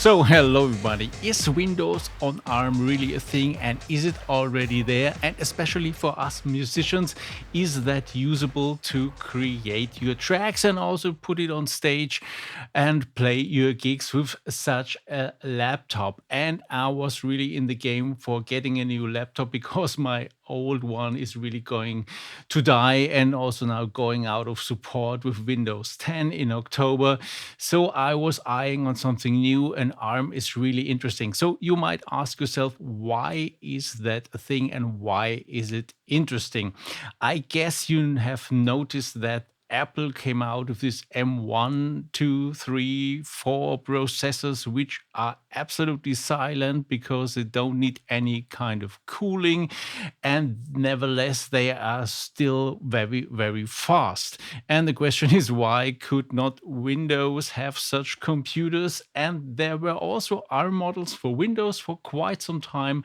So, hello everybody. Is Windows on ARM really a thing, and is it already there? And especially for us musicians, is that usable to create your tracks and also put it on stage and play your gigs with such a laptop? And I was really in the game for getting a new laptop because my old one is really going to die and also now going out of support with Windows 10 in October. So I was eyeing on something new, and ARM is really interesting. So you might ask yourself, why is that a thing and why is it interesting? I guess you have noticed that Apple came out with this M1, 2, 3, 4 processors, which are absolutely silent because they don't need any kind of cooling. And nevertheless, they are still very, very fast. And the question is, why could not Windows have such computers? And there were also ARM models for Windows for quite some time,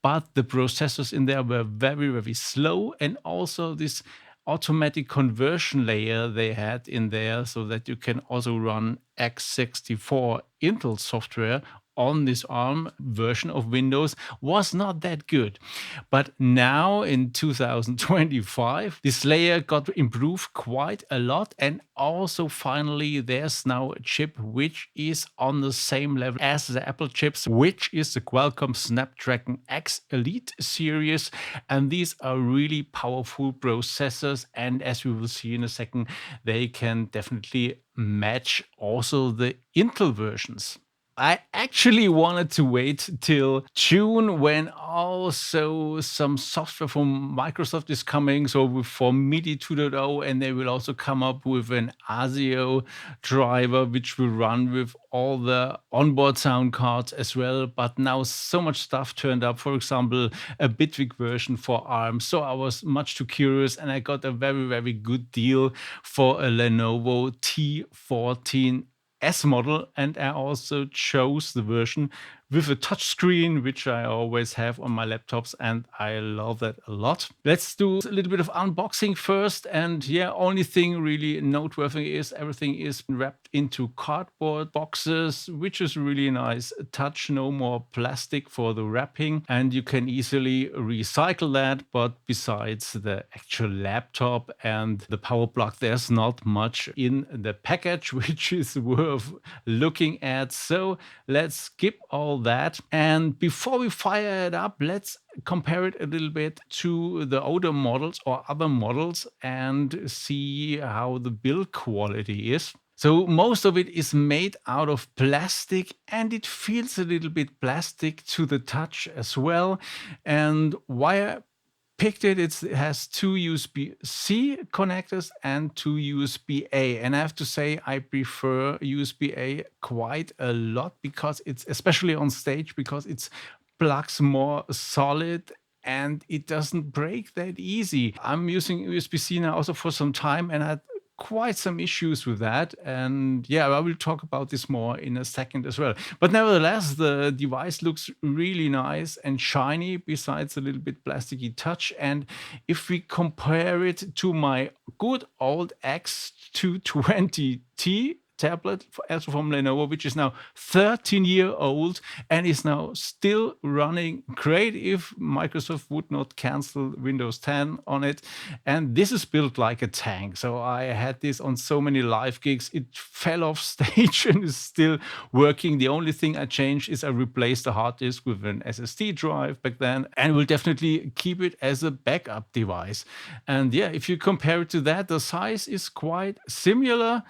but the processors in there were very, very slow. And also this automatic conversion layer they had in there so that you can also run x64 Intel software on this ARM version of Windows was not that good. But now in 2025, this layer got improved quite a lot. And also, finally, there's now a chip which is on the same level as the Apple chips, which is the Qualcomm Snapdragon X Elite series. And these are really powerful processors. And as we will see in a second, they can definitely match also the Intel versions. I actually wanted to wait till June when also some software from Microsoft is coming. So for MIDI 2.0, and they will also come up with an ASIO driver, which will run with all the onboard sound cards as well. But now so much stuff turned up, for example, a Bitwig version for ARM. So I was much too curious, and I got a very, very good deal for a Lenovo T14s model, and I also chose the version with a touchscreen, which I always have on my laptops, and I love that a lot. Let's do a little bit of unboxing first. And yeah, only thing really noteworthy is everything is wrapped into cardboard boxes, which is really nice touch. No more plastic for the wrapping, and you can easily recycle that. But besides the actual laptop and the power plug, there's not much in the package, which is worth looking at. So let's skip all that. And before we fire it up, let's compare it a little bit to the older models or other models and see how the build quality is. So most of it is made out of plastic, and it feels a little bit plastic to the touch as well. And why picked it, it has two USB-C connectors and two USB-A. And I have to say, I prefer USB-A quite a lot because it's, especially on stage, because it's plugs more solid and it doesn't break that easy. I'm using USB-C now also for some time, and I had quite some issues with that. And yeah, I will talk about this more in a second as well. But nevertheless, the device looks really nice and shiny, besides a little bit plasticky touch. And if we compare it to my good old X220T tablet, also from Lenovo, which is now 13-year-old and is now still running great if Microsoft would not cancel Windows 10 on it. And this is built like a tank. So I had this on so many live gigs. It fell off stage and is still working. The only thing I changed is I replaced the hard disk with an SSD drive back then, and will definitely keep it as a backup device. And yeah, if you compare it to that, the size is quite similar.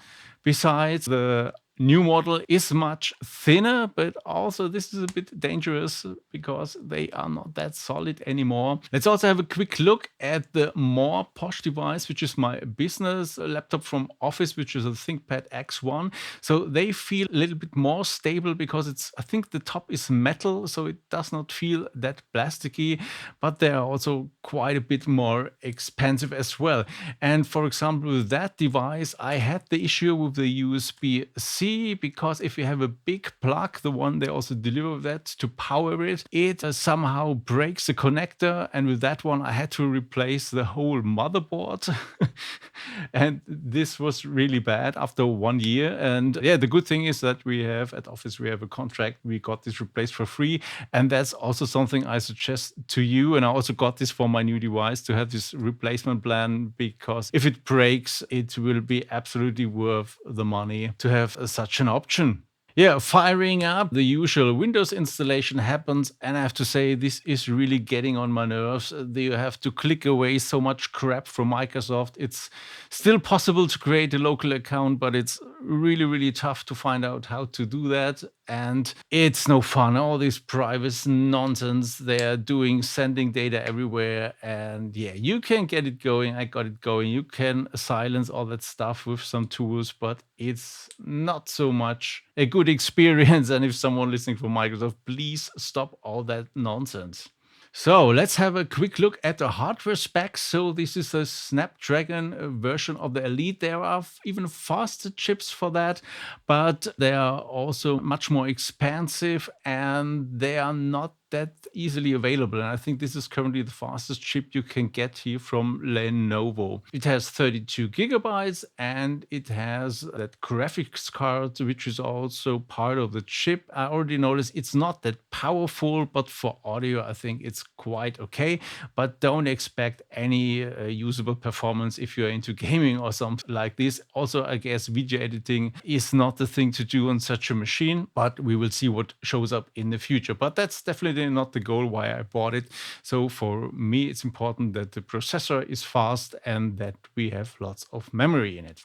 Besides, the new model is much thinner, but also this is a bit dangerous because they are not that solid anymore. Let's also have a quick look at the more posh device, which is my business laptop from Office, which is a ThinkPad X1. So they feel a little bit more stable because it's, I think the top is metal, so it does not feel that plasticky, but they are also quite a bit more expensive as well. And for example, with that device, I had the issue with the USB-C see, because if you have a big plug, the one they also deliver that to power it, it somehow breaks the connector. And with that one, I had to replace the whole motherboard. And this was really bad after 1 year. And yeah, the good thing is that we have at office, we have a contract. We got this replaced for free. And that's also something I suggest to you. And I also got this for my new device to have this replacement plan, because if it breaks, it will be absolutely worth the money to have such an option. Yeah, firing up the usual Windows installation happens, and I have to say, this is really getting on my nerves. You have to click away so much crap from Microsoft. It's still possible to create a local account, but it's really, really tough to find out how to do that. And it's no fun. All this privacy nonsense they're doing, sending data everywhere. And yeah, you can get it going. I got it going. You can silence all that stuff with some tools, but it's not so much a good experience. And if someone listening from Microsoft, please stop all that nonsense. So let's have a quick look at the hardware specs. So this is a Snapdragon version of the Elite. There are even faster chips for that, but they are also much more expensive and they are not that easily available. And I think this is currently the fastest chip you can get here from Lenovo. It has 32 gigabytes and it has that graphics card, which is also part of the chip. I already noticed it's not that powerful, but for audio, I think it's quite okay. But don't expect any usable performance if you're into gaming or something like this. Also, I guess video editing is not the thing to do on such a machine, but we will see what shows up in the future. But that's definitely not the goal why I bought it. So for me, it's important that the processor is fast and that we have lots of memory in it.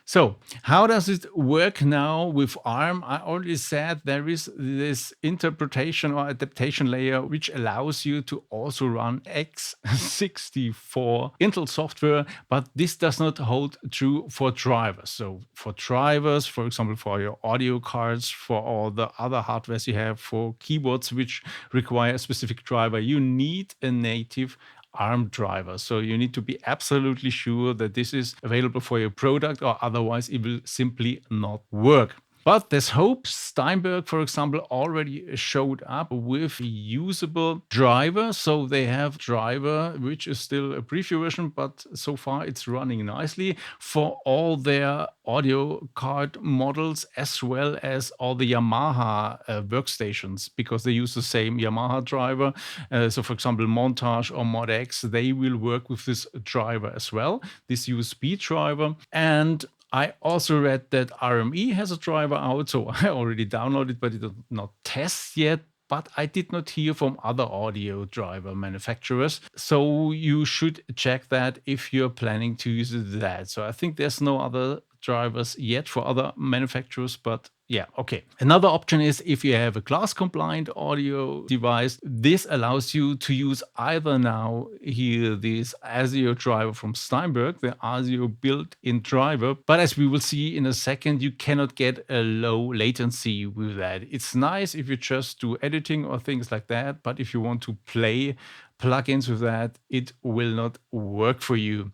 So how does it work now with ARM? I already said there is this interpretation or adaptation layer which allows you to also run x64 Intel software, but this does not hold true for drivers. So for drivers, for example, for your audio cards, for all the other hardwares you have, for keyboards which require a specific driver, you need a native ARM driver. So you need to be absolutely sure that this is available for your product, or otherwise it will simply not work. But there's hope. Steinberg, for example, already showed up with a usable driver. So they have driver, which is still a preview version, but so far it's running nicely for all their audio card models, as well as all the Yamaha workstations, because they use the same Yamaha driver. So for example, Montage or Mod X, they will work with this driver as well, this USB driver. And I also read that RME has a driver out, so I already downloaded, but it did not test yet. But I did not hear from other audio driver manufacturers. So you should check that if you're planning to use that. So I think there's no other drivers yet for other manufacturers, but yeah, okay. Another option is if you have a class compliant audio device, this allows you to use either now here this ASIO driver from Steinberg, the ASIO built-in driver, but as we will see in a second, you cannot get a low latency with that. It's nice if you just do editing or things like that, but if you want to play plugins with that, it will not work for you.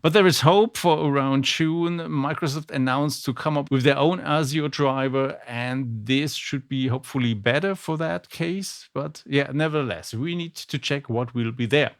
But there is hope. For around June, Microsoft announced to come up with their own ASIO driver, and this should be hopefully better for that case. But yeah, nevertheless, we need to check what will be there.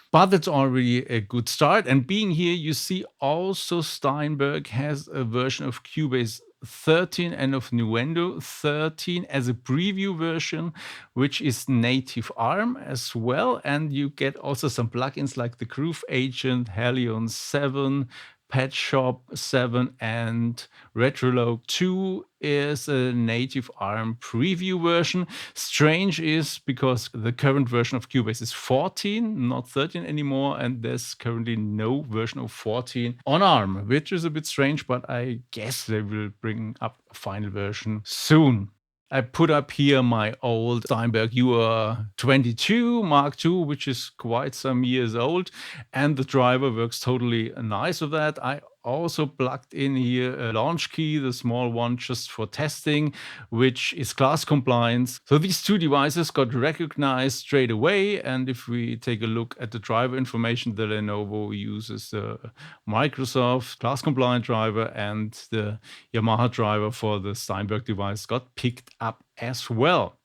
But it's already a good start. And being here, you see also Steinberg has a version of Cubase 13 and of Nuendo 13 as a preview version, which is native ARM as well. And you get also some plugins like the Groove Agent, Helion 7, Patch Shop 7, and Retrolog 2 is a native ARM preview version. Strange is because the current version of Cubase is 14, not 13 anymore, and there's currently no version of 14 on ARM, which is a bit strange, but I guess they will bring up a final version soon. I put up here my old Steinberg UR22 Mark II, which is quite some years old, and the driver works totally nice with that. I also plugged in here a launch key, the small one just for testing, which is class compliance. So these two devices got recognized straight away. And if we take a look at the driver information, the Lenovo uses the Microsoft class compliant driver, and the Yamaha driver for the Steinberg device got picked up as well.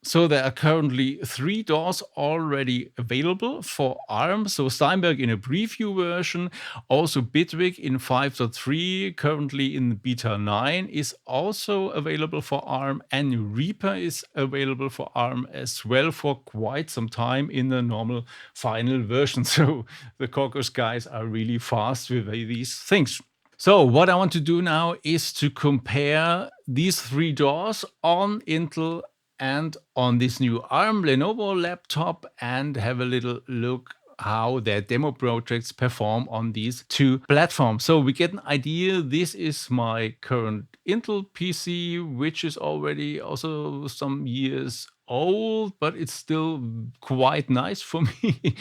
So there are currently 3 DAWs already available for ARM. So Steinberg in a preview version, also Bitwig in 5.3, currently in beta 9, is also available for ARM, and Reaper is available for ARM as well for quite some time in the normal final version. So the Caucus guys are really fast with these things. So what I want to do now is to compare these 3 DAWs on Intel and on this new ARM Lenovo laptop, and have a little look how their demo projects perform on these two platforms. So we get an idea. This is my current Intel PC, which is already also some years old, but it's still quite nice for me.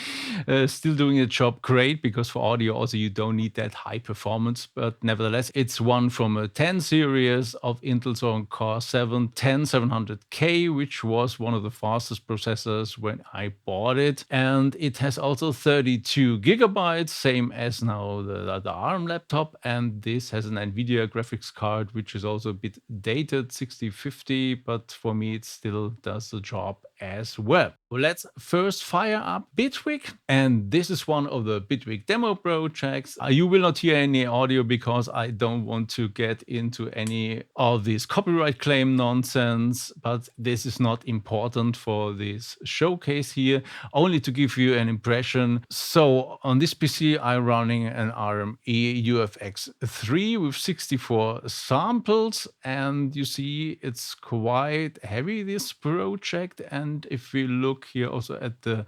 Still doing the job great, because for audio also you don't need that high performance, but nevertheless it's one from a 10 series of Intel's own Core 7 10700K, which was one of the fastest processors when I bought it, and it has also 32 gigabytes, same as now the ARM laptop, and this has an NVIDIA graphics card, which is also a bit dated, 6050, but for me it still does the job as well. Let's first fire up Bitwig, and this is one of the Bitwig demo projects. You will not hear any audio because I don't want to get into any of this copyright claim nonsense, but this is not important for this showcase here, only to give you an impression. So on this PC I'm running an ARM UFX3 with 64 samples, and you see it's quite heavy, this project. And if we look here also at the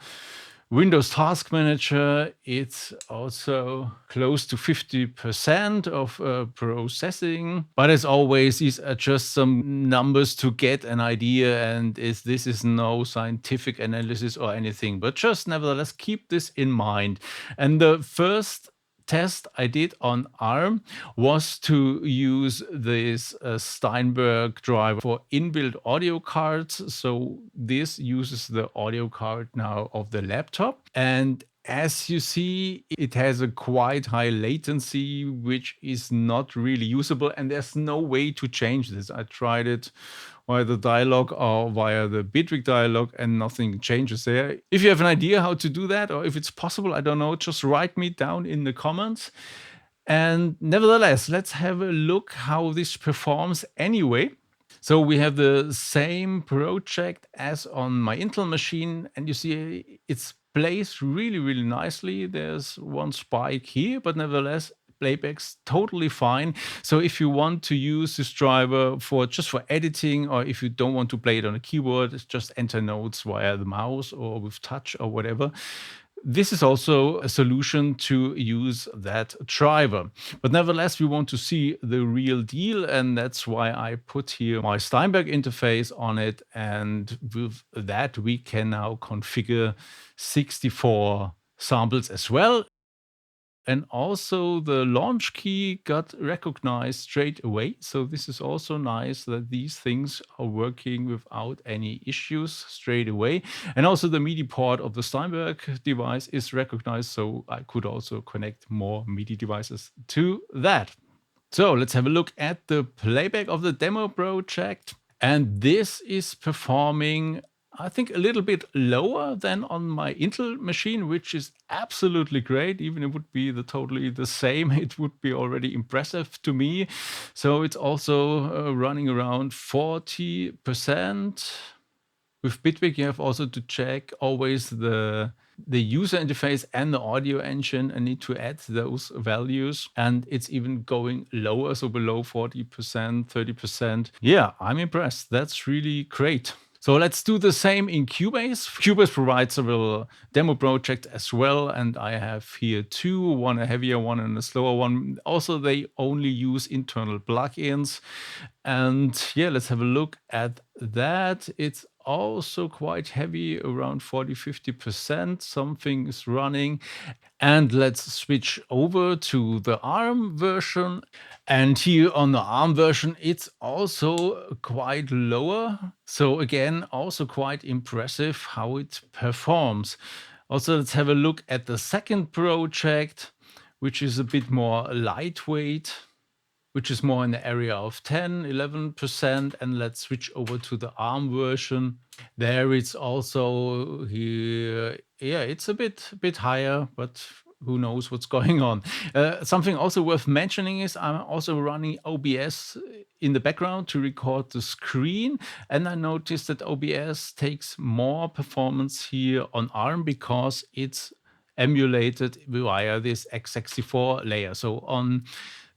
Windows Task Manager, it's also close to 50% of processing. But as always, these are just some numbers to get an idea, and this is no scientific analysis or anything, but just nevertheless keep this in mind. And the first test I did on ARM was to use this Steinberg driver for inbuilt audio cards. So this uses the audio card now of the laptop, and as you see, it has a quite high latency, which is not really usable, and there's no way to change this. I tried it via the dialog or via the Bitwig dialog, and nothing changes there. If you have an idea how to do that, or if it's possible, I don't know, just write me down in the comments. And nevertheless, let's have a look how this performs anyway. So we have the same project as on my Intel machine, and you see it's plays really, really nicely. There's one spike here, but nevertheless, playback's totally fine. So if you want to use this driver for just for editing, or if you don't want to play it on a keyboard, it's just enter notes via the mouse or with touch or whatever. This is also a solution to use that driver. But nevertheless, we want to see the real deal, and that's why I put here my Steinberg interface on it. And with that, we can now configure 64 samples as well. And also the launch key got recognized straight away. So this is also nice that these things are working without any issues straight away. And also the MIDI port of the Steinberg device is recognized. So I could also connect more MIDI devices to that. So let's have a look at the playback of the demo project. And this is performing, I think, a little bit lower than on my Intel machine, which is absolutely great. Even if it would be totally the same, it would be already impressive to me. So it's also running around 40%. With Bitwig, you have also to check always the user interface and the audio engine, and need to add those values. And it's even going lower, so below 40%, 30%. Yeah, I'm impressed. That's really great. So let's do the same in Cubase. Cubase provides a little demo project as well, and I have here two, one a heavier one and a slower one. Also, they only use internal plugins. And yeah, let's have a look at that. It's also quite heavy, around 40-50%. Something is running. And let's switch over to the ARM version. And here on the ARM version, it's also quite lower. So again, also quite impressive how it performs. Also, let's have a look at the second project, which is a bit more lightweight, which is more in the area of 10-11%. And let's switch over to the ARM version. There it's also here, yeah, it's a bit higher, but who knows what's going on. Something also worth mentioning is I'm also running OBS in the background to record the screen, and I noticed that OBS takes more performance here on ARM because it's emulated via this x64 layer. So on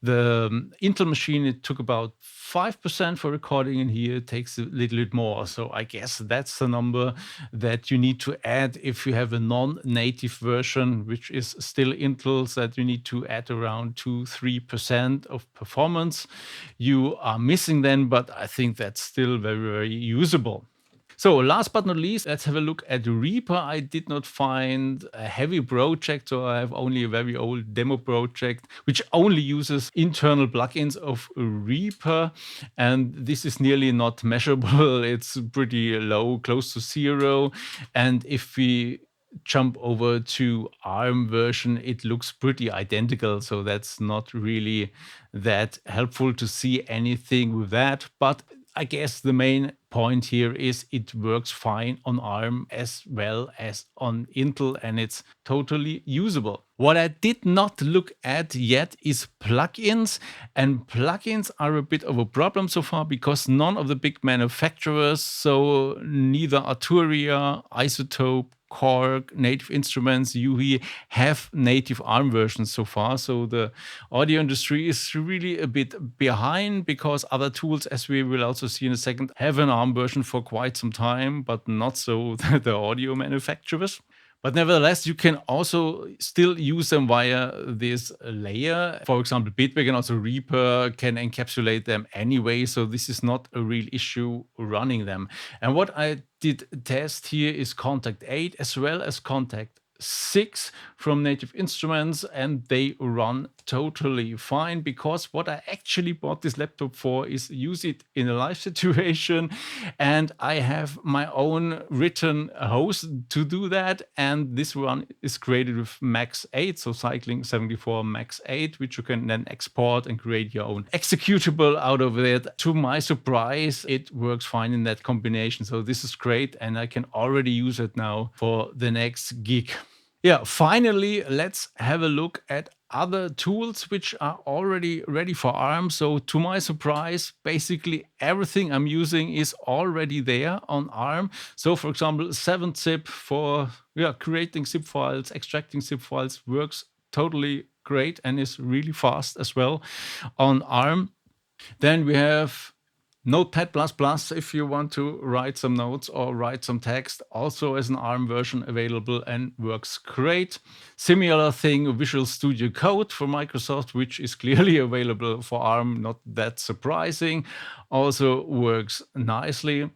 the Intel machine, it took about 5% for recording, and here it takes a little bit more. So I guess that's the number that you need to add if you have a non-native version, which is still Intel's, that you need to add around 2-3% of performance. You are missing then, but I think that's still very, very usable. So last but not least, let's have a look at Reaper. I did not find a heavy project, so I have only a very old demo project, which only uses internal plugins of Reaper. And this is nearly not measurable. It's pretty low, close to zero. And if we jump over to ARM version, it looks pretty identical. So that's not really that helpful to see anything with that. But I guess the main point here is it works fine on ARM as well as on Intel, and it's totally usable. What I did not look at yet is plugins, and plugins are a bit of a problem so far because none of the big manufacturers, so neither Arturia, Isotope, Korg, Native Instruments, Yuhi, have native ARM versions so far. So the audio industry is really a bit behind because other tools, as we will also see in a second, have an ARM version for quite some time, but not so the audio manufacturers. But nevertheless, you can also still use them via this layer. For example, Bitwig and also Reaper can encapsulate them anyway, so this is not a real issue running them. And what I did test here is Contact 8 as well as Contact 6 from Native Instruments, and they run totally fine because what I actually bought this laptop for is use it in a live situation, and I have my own written host to do that, and this one is created with Max 8, so Cycling 74 Max 8, which you can then export and create your own executable out of it. To my surprise, it works fine in that combination, so this is great, and I can already use it now for the next gig. Yeah, finally, let's have a look at other tools which are already ready for ARM. So to my surprise, basically everything I'm using is already there on ARM. So for example, 7-zip for creating zip files, extracting zip files works totally great and is really fast as well on ARM. Then we have Notepad++ if you want to write some notes or write some text, also as an ARM version available and works great. Similar thing, Visual Studio Code for Microsoft, which is clearly available for ARM, not that surprising, also works nicely.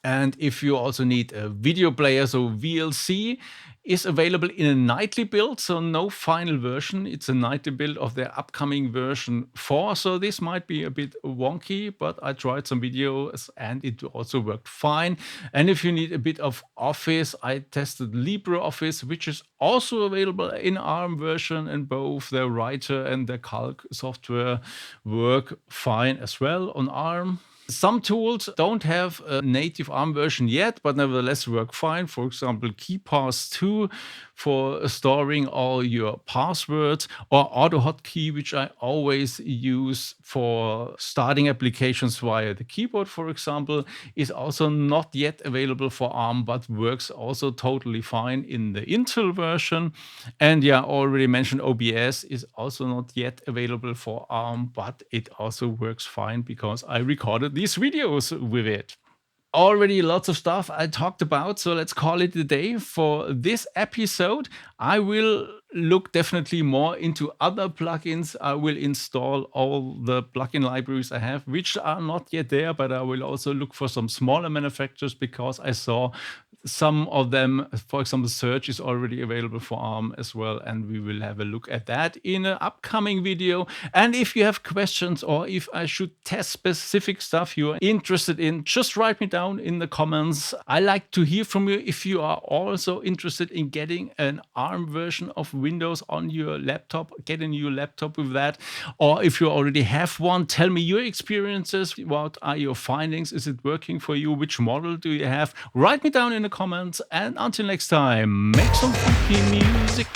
And if you also need a video player, so VLC is available in a nightly build, so no final version. It's a nightly build of their upcoming version 4. So this might be a bit wonky, but I tried some videos and it also worked fine. And if you need a bit of Office, I tested LibreOffice, which is also available in ARM version, and both the writer and the calc software work fine as well on ARM. Some tools don't have a native ARM version yet, but nevertheless work fine. For example, KeyPass 2 for storing all your passwords, or AutoHotkey, which I always use for starting applications via the keyboard, for example, is also not yet available for ARM, but works also totally fine in the Intel version. And yeah, already mentioned OBS is also not yet available for ARM, but it also works fine because I recorded these videos with it. Already lots of stuff I talked about, so let's call it a day for this episode. I will look definitely more into other plugins. I will install all the plugin libraries I have, which are not yet there, but I will also look for some smaller manufacturers because I saw some of them, for example, Search is already available for ARM as well, and we will have a look at that in an upcoming video. And if you have questions or if I should test specific stuff you're interested in, just write me down in the comments. I like to hear from you if you are also interested in getting an ARM version of Windows on your laptop, get a new laptop with that, or if you already have one, tell me your experiences. What are your findings? Is it working for you? Which model do you have? Write me down in the comments, and until next time, make some funky music.